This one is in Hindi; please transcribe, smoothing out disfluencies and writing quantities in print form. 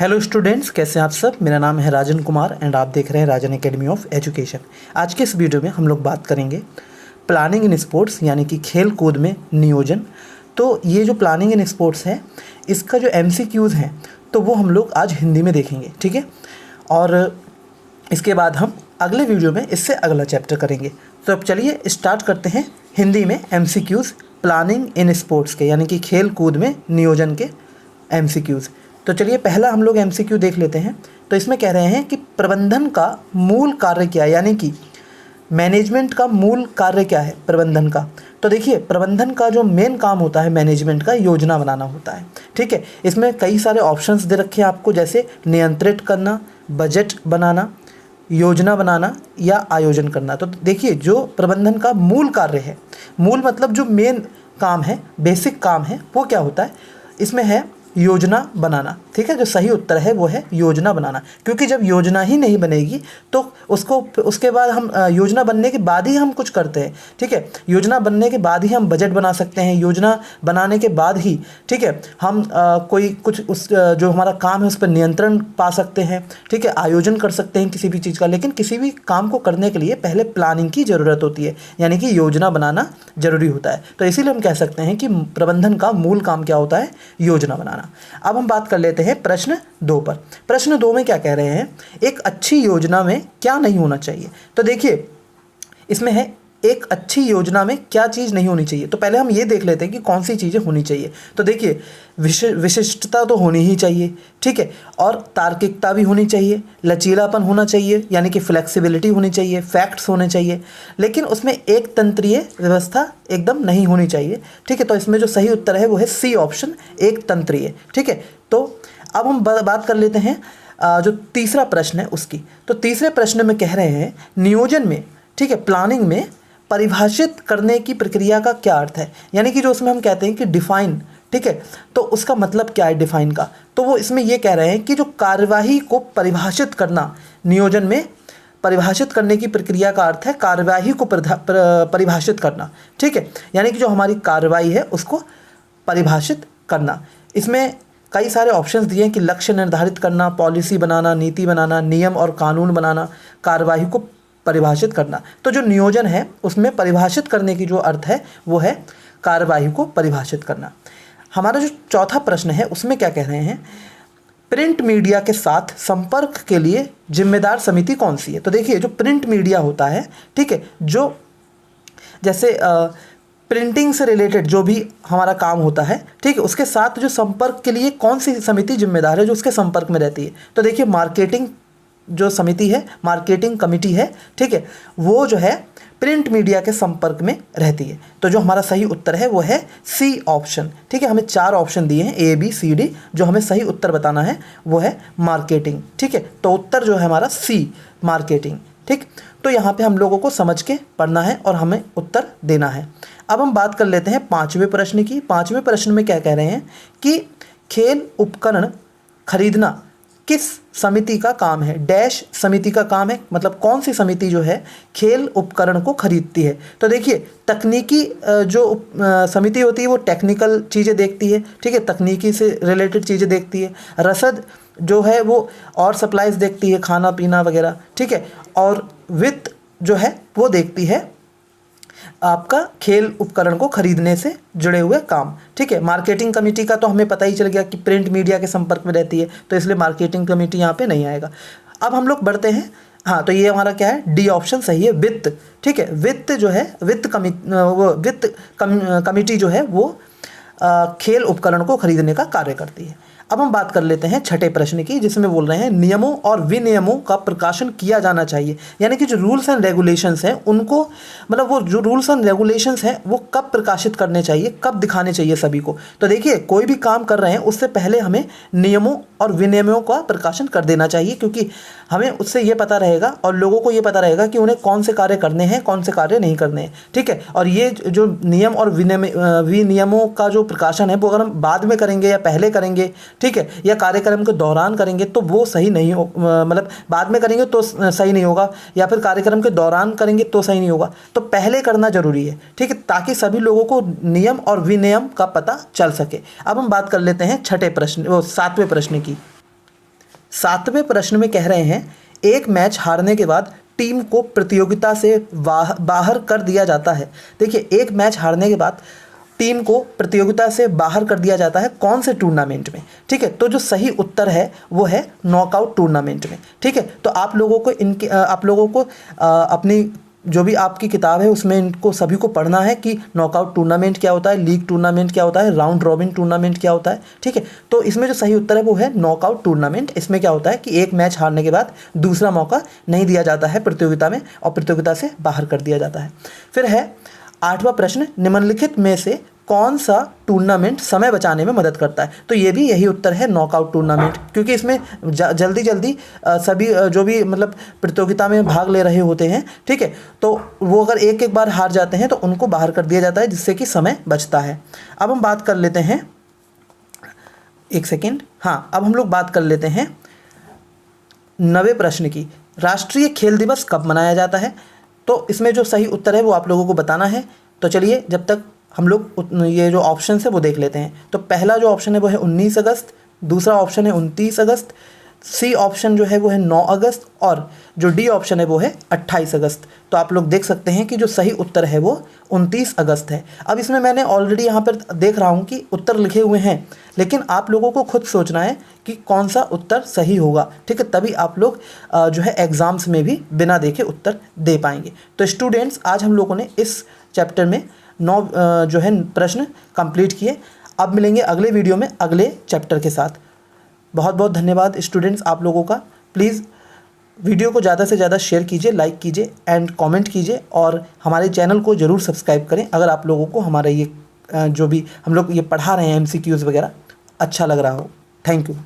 हेलो स्टूडेंट्स, कैसे हैं आप सब। मेरा नाम है राजन कुमार एंड आप देख रहे हैं राजन एकेडमी ऑफ एजुकेशन। आज के इस वीडियो में हम लोग बात करेंगे प्लानिंग इन स्पोर्ट्स यानी कि खेल कूद में नियोजन। तो ये जो प्लानिंग इन स्पोर्ट्स है इसका जो MCQs हैं तो वो हम लोग आज हिंदी में देखेंगे, ठीक है। और इसके बाद हम अगले वीडियो में इससे अगला चैप्टर करेंगे। तो अब चलिए स्टार्ट करते हैं हिंदी में MCQs प्लानिंग इन स्पोर्ट्स के यानी कि खेल कूद में नियोजन के MCQs। तो चलिए पहला हम लोग MCQ देख लेते हैं। तो इसमें कह रहे हैं कि प्रबंधन का मूल कार्य क्या है, यानी कि मैनेजमेंट का मूल कार्य क्या है प्रबंधन का। तो देखिए प्रबंधन का जो मेन काम होता है मैनेजमेंट का योजना बनाना होता है, ठीक है। इसमें कई सारे ऑप्शंस दे रखे हैं आपको, जैसे नियंत्रित करना, बजट बनाना, योजना बनाना या आयोजन करना। तो देखिए जो प्रबंधन का मूल कार्य है, मूल मतलब जो मेन काम है, बेसिक काम है, वो क्या होता है, इसमें है योजना बनाना, ठीक है। जो सही उत्तर है वो है योजना बनाना, क्योंकि जब योजना ही नहीं बनेगी तो उसके बाद हम योजना बनने के बाद ही हम कुछ करते हैं, ठीक है। योजना बनने के बाद ही हम बजट बना सकते हैं, योजना बनाने के बाद ही, ठीक है, हम कोई कुछ उस जो हमारा काम है उस पर नियंत्रण पा सकते हैं, ठीक है, आयोजन कर सकते हैं किसी भी चीज़ का। लेकिन किसी भी काम को करने के लिए पहले प्लानिंग की ज़रूरत होती है, यानी कि योजना बनाना ज़रूरी होता है। तो इसीलिए हम कह सकते हैं कि प्रबंधन का मूल काम क्या होता है, योजना बनाना। अब हम बात कर लेते हैं प्रश्न 2 पर। प्रश्न 2 में क्या कह रहे हैं, एक अच्छी योजना में क्या नहीं होना चाहिए। तो देखिए इसमें है एक अच्छी योजना में क्या चीज़ नहीं होनी चाहिए। तो पहले हम ये देख लेते हैं कि कौन सी चीज़ें होनी चाहिए। तो देखिए विशिष्टता तो होनी ही चाहिए, ठीक है, और तार्किकता भी होनी चाहिए, लचीलापन होना चाहिए यानी कि फ्लेक्सिबिलिटी होनी चाहिए, फैक्ट्स होने चाहिए, लेकिन उसमें एक तंत्रीय व्यवस्था एकदम नहीं होनी चाहिए, ठीक है। तो इसमें जो सही उत्तर है वो है C ऑप्शन, एक तंत्रीय, ठीक है। तो अब हम बात कर लेते हैं जो तीसरा प्रश्न है उसकी। तो तीसरे प्रश्न में कह रहे हैं नियोजन में, ठीक है, प्लानिंग में परिभाषित करने की प्रक्रिया का क्या अर्थ है, यानी कि जो उसमें हम कहते हैं कि डिफाइन, ठीक है, तो उसका मतलब क्या है डिफाइन का। तो वो इसमें ये कह रहे हैं कि जो कार्यवाही को परिभाषित करना, नियोजन में परिभाषित करने की प्रक्रिया का अर्थ है कार्यवाही को परिभाषित करना, ठीक है, यानी कि जो हमारी कार्यवाही है उसको परिभाषित करना। इसमें कई सारे ऑप्शंस दिए हैं कि लक्ष्य निर्धारित करना, पॉलिसी बनाना, नीति बनाना, नियम और कानून बनाना, कार्यवाही को परिभाषित करना। तो जो नियोजन है उसमें परिभाषित करने की जो अर्थ है वो है कार्यवाही को परिभाषित करना। हमारा जो चौथा प्रश्न है उसमें क्या कह रहे हैं, प्रिंट मीडिया के साथ संपर्क के लिए जिम्मेदार समिति कौन सी है। तो देखिए जो प्रिंट मीडिया होता है, ठीक है, जो जैसे प्रिंटिंग से रिलेटेड जो भी हमारा काम होता है, ठीक है, उसके साथ जो संपर्क के लिए कौन सी समिति जिम्मेदार है जो उसके संपर्क में रहती है। तो देखिए मार्केटिंग जो समिति है, मार्केटिंग कमिटी है, ठीक है, वो जो है प्रिंट मीडिया के संपर्क में रहती है। तो जो हमारा सही उत्तर है वो है C ऑप्शन, ठीक है। हमें 4 ऑप्शन दिए हैं A B C D, जो हमें सही उत्तर बताना है वो है मार्केटिंग, ठीक है। तो उत्तर जो है हमारा C मार्केटिंग, ठीक। तो यहाँ पे हम लोगों को समझ के पढ़ना है और हमें उत्तर देना है। अब हम बात कर लेते हैं 5वें प्रश्न की। 5वें प्रश्न में क्या कह रहे हैं कि खेल उपकरण खरीदना किस समिति का काम है, डैश समिति का काम है, मतलब कौन सी समिति जो है खेल उपकरण को खरीदती है। तो देखिए तकनीकी जो समिति होती है वो टेक्निकल चीज़ें देखती है, ठीक है, तकनीकी से रिलेटेड चीज़ें देखती है। रसद जो है वो और सप्लाईज देखती है, खाना पीना वगैरह, ठीक है। और वित्त जो है वो देखती है आपका खेल उपकरण को खरीदने से जुड़े हुए काम, ठीक है। मार्केटिंग कमेटी का तो हमें पता ही चल गया कि प्रिंट मीडिया के संपर्क में रहती है, तो इसलिए मार्केटिंग कमेटी यहाँ पे नहीं आएगा। अब हम लोग बढ़ते हैं, हाँ, तो ये हमारा क्या है, D ऑप्शन सही है, वित्त, ठीक है। वित्त जो है वित्त कमेटी जो है वो खेल उपकरण को खरीदने का कार्य करती है। अब हम बात कर लेते हैं छठे प्रश्न की, जिसमें बोल रहे हैं नियमों और विनियमों का प्रकाशन किया जाना चाहिए, यानी कि जो रूल्स एंड रेगुलेशंस हैं उनको, मतलब वो जो रूल्स एंड रेगुलेशंस हैं वो कब प्रकाशित करने चाहिए, कब दिखाने चाहिए सभी को। तो देखिए कोई भी काम कर रहे हैं उससे पहले हमें नियमों और विनियमों का प्रकाशन कर देना चाहिए, क्योंकि हमें उससे ये पता रहेगा और लोगों को ये पता रहेगा कि उन्हें कौन से कार्य करने हैं, कौन से कार्य नहीं करने हैं, ठीक है। और ये जो नियम और विनियमों का जो प्रकाशन है वो अगर हम बाद में करेंगे या पहले करेंगे, ठीक है, या कार्यक्रम के दौरान करेंगे तो वो सही नहीं हो, मतलब बाद में करेंगे तो सही नहीं होगा, या फिर कार्यक्रम के दौरान करेंगे तो सही नहीं होगा। तो पहले करना जरूरी है, ठीक है, ताकि सभी लोगों को नियम और विनियम का पता चल सके। अब हम बात कर लेते हैं छठे प्रश्न, 7वें प्रश्न की। 7वें प्रश्न में कह रहे हैं एक मैच हारने के बाद टीम को प्रतियोगिता से बाहर कर दिया जाता है। देखिए, एक मैच हारने के बाद टीम को प्रतियोगिता से बाहर कर दिया जाता है कौन से टूर्नामेंट में? ठीक है, तो जो सही उत्तर है वो है नॉकआउट टूर्नामेंट में। ठीक है, तो आप लोगों को अपनी जो भी आपकी किताब है उसमें इनको सभी को पढ़ना है कि नॉकआउट टूर्नामेंट क्या होता है, लीग टूर्नामेंट क्या होता है, राउंड रॉबिन टूर्नामेंट क्या होता है। ठीक है, तो इसमें जो सही उत्तर है वो है नॉकआउट टूर्नामेंट। इसमें क्या होता है कि एक मैच हारने के बाद दूसरा मौका नहीं दिया जाता है प्रतियोगिता में और प्रतियोगिता से बाहर कर दिया जाता है। फिर है 8वां प्रश्न, निम्नलिखित में से कौन सा टूर्नामेंट समय बचाने में मदद करता है? तो ये भी यही उत्तर है नॉकआउट टूर्नामेंट, क्योंकि इसमें जल्दी जल्दी सभी जो भी मतलब प्रतियोगिता में भाग ले रहे होते हैं, ठीक है, तो वो अगर एक एक बार हार जाते हैं तो उनको बाहर कर दिया जाता है, जिससे कि समय बचता है। अब हम बात कर लेते हैं, एक सेकेंड, हाँ, अब हम लोग बात कर लेते हैं 9वें प्रश्न की, राष्ट्रीय खेल दिवस कब मनाया जाता है? तो इसमें जो सही उत्तर है वो आप लोगों को बताना है। तो चलिए जब तक हम लोग ये जो ऑप्शन है वो देख लेते हैं। तो पहला जो ऑप्शन है वो है 19 अगस्त, दूसरा ऑप्शन है 29 अगस्त, सी ऑप्शन जो है वो है 9 अगस्त और जो डी ऑप्शन है वो है 28 अगस्त। तो आप लोग देख सकते हैं कि जो सही उत्तर है वो 29 अगस्त है। अब इसमें मैंने ऑलरेडी यहाँ पर देख रहा हूँ कि उत्तर लिखे हुए हैं, लेकिन आप लोगों को खुद सोचना है कि कौन सा उत्तर सही होगा। ठीक है, तभी आप लोग जो है एग्ज़ाम्स में भी बिना देखे उत्तर दे पाएंगे। तो स्टूडेंट्स, आज हम लोगों ने इस चैप्टर में 9 जो है प्रश्न कंप्लीट किए। अब मिलेंगे अगले वीडियो में अगले चैप्टर के साथ। बहुत बहुत धन्यवाद स्टूडेंट्स आप लोगों का। प्लीज़ वीडियो को ज़्यादा से ज़्यादा शेयर कीजिए, लाइक कीजिए एंड कमेंट कीजिए और हमारे चैनल को ज़रूर सब्सक्राइब करें अगर आप लोगों को हमारा ये जो भी हम लोग ये पढ़ा रहे हैं MCQs वगैरह अच्छा लग रहा हो। Thank you.